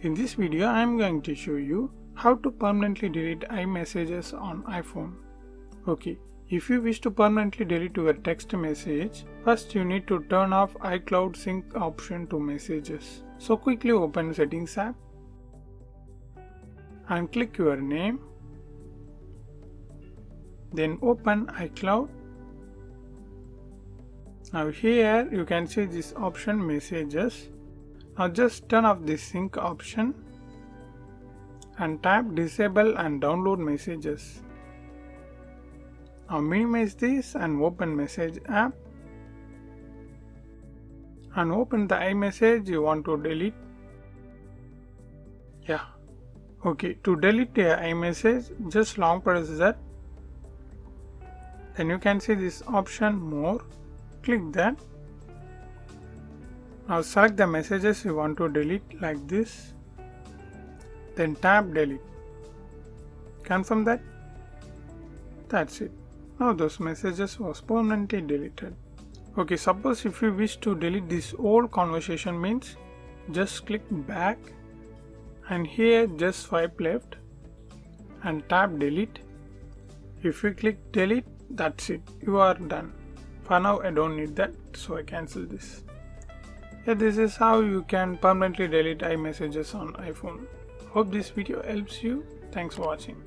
In this video, I am going to show you how to permanently delete iMessages on iPhone. Okay, if you wish to permanently delete your text message, first you need to turn off iCloud sync option to messages. So quickly open Settings app and click your name. Then open iCloud. Now here you can see this option Messages. Now just turn off this sync option and tap Disable and Download Messages. Now minimize this and open Message app and open the iMessage you want to delete. Okay, to delete a iMessage, just long press that. Then you can see this option More. Click that. Now select the messages you want to delete like this. Then tap Delete. Confirm that. That's it. Now those messages was permanently deleted. Okay, suppose if you wish to delete this old conversation means just click back and here just swipe left and tap Delete. If you click Delete, that's it. You are done. For now I don't need that, so I cancel this. This is how you can permanently delete iMessages on iPhone. Hope this video helps you. Thanks for watching.